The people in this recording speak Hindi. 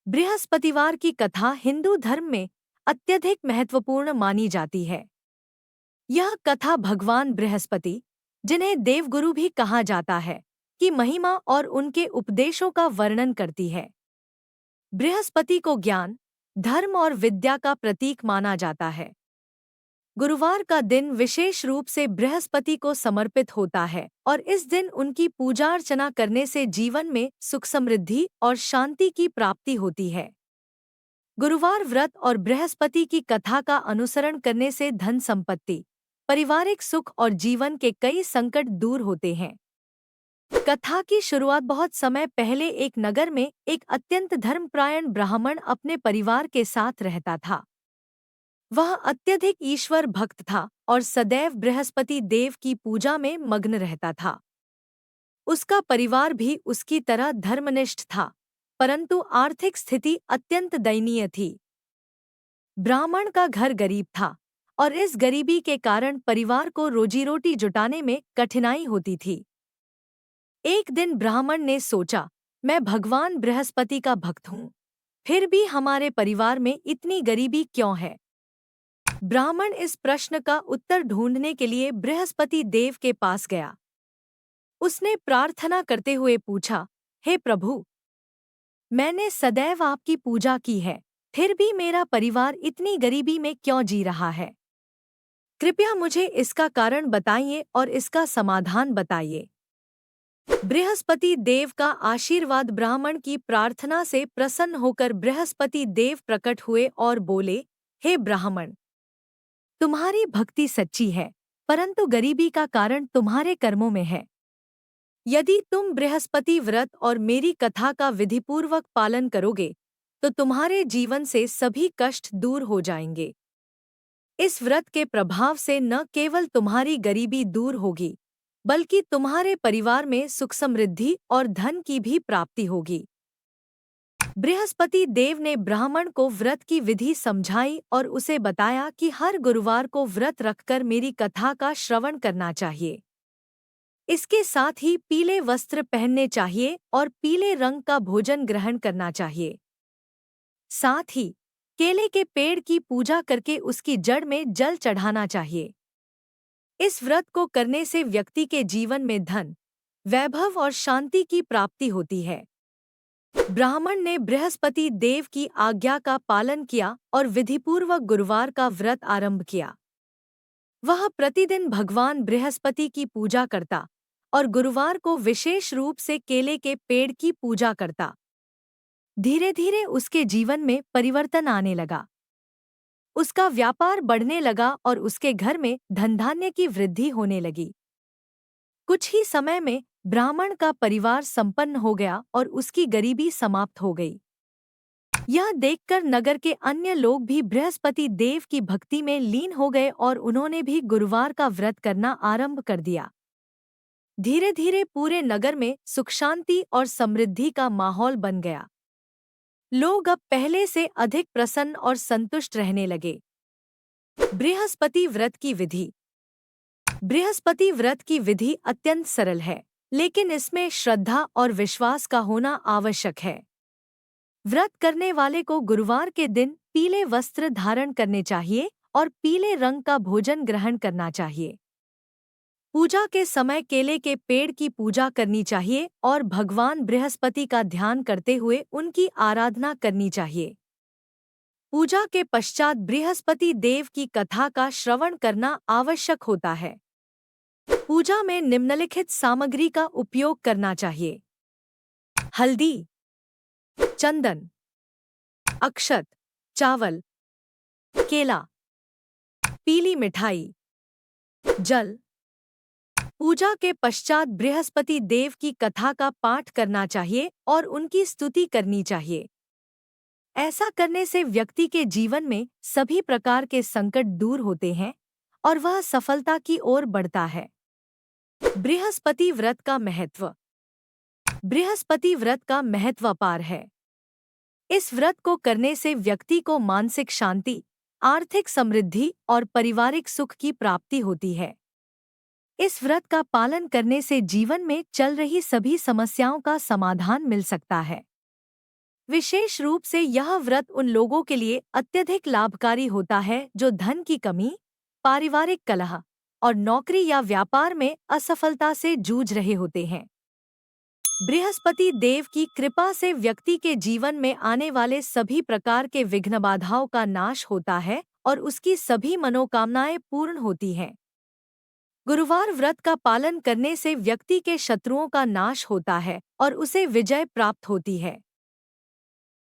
बृहस्पतिवार की कथा हिंदू धर्म में अत्यधिक महत्वपूर्ण मानी जाती है। यह कथा भगवान बृहस्पति, जिन्हें देवगुरु भी कहा जाता है, की महिमा और उनके उपदेशों का वर्णन करती है। बृहस्पति को ज्ञान, धर्म और विद्या का प्रतीक माना जाता है। गुरुवार का दिन विशेष रूप से बृहस्पति को समर्पित होता है और इस दिन उनकी पूजा अर्चना करने से जीवन में सुख समृद्धि और शांति की प्राप्ति होती है। गुरुवार व्रत और बृहस्पति की कथा का अनुसरण करने से धन संपत्ति, पारिवारिक सुख और जीवन के कई संकट दूर होते हैं। कथा की शुरुआत बहुत समय पहले एक नगर में एक अत्यंत धर्मपरायण ब्राह्मण अपने परिवार के साथ रहता था। वह अत्यधिक ईश्वर भक्त था और सदैव बृहस्पति देव की पूजा में मग्न रहता था। उसका परिवार भी उसकी तरह धर्मनिष्ठ था, परंतु आर्थिक स्थिति अत्यंत दयनीय थी। ब्राह्मण का घर गरीब था और इस गरीबी के कारण परिवार को रोजी रोटी जुटाने में कठिनाई होती थी। एक दिन ब्राह्मण ने सोचा, मैं भगवान बृहस्पति का भक्त हूँ, फिर भी हमारे परिवार में इतनी गरीबी क्यों है? ब्राह्मण इस प्रश्न का उत्तर ढूंढने के लिए बृहस्पति देव के पास गया। उसने प्रार्थना करते हुए पूछा, हे प्रभु, मैंने सदैव आपकी पूजा की है, फिर भी मेरा परिवार इतनी गरीबी में क्यों जी रहा है? कृपया मुझे इसका कारण बताइए और इसका समाधान बताइए। बृहस्पति देव का आशीर्वाद ब्राह्मण की प्रार्थना से प्रसन्न होकर बृहस्पति देव प्रकट हुए और बोले, हे ब्राह्मण, तुम्हारी भक्ति सच्ची है, परंतु गरीबी का कारण तुम्हारे कर्मों में है। यदि तुम बृहस्पति व्रत और मेरी कथा का विधिपूर्वक पालन करोगे, तो तुम्हारे जीवन से सभी कष्ट दूर हो जाएंगे। इस व्रत के प्रभाव से न केवल तुम्हारी गरीबी दूर होगी, बल्कि तुम्हारे परिवार में सुख समृद्धि और धन की भी प्राप्ति होगी। बृहस्पति देव ने ब्राह्मण को व्रत की विधि समझाई और उसे बताया कि हर गुरुवार को व्रत रखकर मेरी कथा का श्रवण करना चाहिए। इसके साथ ही पीले वस्त्र पहनने चाहिए और पीले रंग का भोजन ग्रहण करना चाहिए। साथ ही केले के पेड़ की पूजा करके उसकी जड़ में जल चढ़ाना चाहिए। इस व्रत को करने से व्यक्ति के जीवन में धन, वैभव और शांति की प्राप्ति होती है। ब्राह्मण ने बृहस्पति देव की आज्ञा का पालन किया और विधिपूर्वक गुरुवार का व्रत आरंभ किया। वह प्रतिदिन भगवान बृहस्पति की पूजा करता और गुरुवार को विशेष रूप से केले के पेड़ की पूजा करता। धीरे धीरे उसके जीवन में परिवर्तन आने लगा। उसका व्यापार बढ़ने लगा और उसके घर में धन धान्य की वृद्धि होने लगी। कुछ ही समय में ब्राह्मण का परिवार संपन्न हो गया और उसकी गरीबी समाप्त हो गई। यह देखकर नगर के अन्य लोग भी बृहस्पति देव की भक्ति में लीन हो गए और उन्होंने भी गुरुवार का व्रत करना आरंभ कर दिया। धीरे धीरे पूरे नगर में सुख शांति और समृद्धि का माहौल बन गया। लोग अब पहले से अधिक प्रसन्न और संतुष्ट रहने लगे। बृहस्पति व्रत की विधि। बृहस्पति व्रत की विधि अत्यंत सरल है, लेकिन इसमें श्रद्धा और विश्वास का होना आवश्यक है। व्रत करने वाले को गुरुवार के दिन पीले वस्त्र धारण करने चाहिए और पीले रंग का भोजन ग्रहण करना चाहिए। पूजा के समय केले के पेड़ की पूजा करनी चाहिए और भगवान बृहस्पति का ध्यान करते हुए उनकी आराधना करनी चाहिए। पूजा के पश्चात बृहस्पति देव की कथा का श्रवण करना आवश्यक होता है। पूजा में निम्नलिखित सामग्री का उपयोग करना चाहिए: हल्दी, चंदन, अक्षत, चावल, केला, पीली मिठाई, जल। पूजा के पश्चात बृहस्पति देव की कथा का पाठ करना चाहिए और उनकी स्तुति करनी चाहिए। ऐसा करने से व्यक्ति के जीवन में सभी प्रकार के संकट दूर होते हैं और वह सफलता की ओर बढ़ता है। बृहस्पति व्रत का महत्व। बृहस्पति व्रत का महत्व अपार है। इस व्रत को करने से व्यक्ति को मानसिक शांति, आर्थिक समृद्धि और पारिवारिक सुख की प्राप्ति होती है। इस व्रत का पालन करने से जीवन में चल रही सभी समस्याओं का समाधान मिल सकता है। विशेष रूप से यह व्रत उन लोगों के लिए अत्यधिक लाभकारी होता है जो धन की कमी, पारिवारिक कलह और नौकरी या व्यापार में असफलता से जूझ रहे होते हैं। बृहस्पति देव की कृपा से व्यक्ति के जीवन में आने वाले सभी प्रकार के विघ्न बाधाओं का नाश होता है और उसकी सभी मनोकामनाएं पूर्ण होती हैं। गुरुवार व्रत का पालन करने से व्यक्ति के शत्रुओं का नाश होता है और उसे विजय प्राप्त होती है।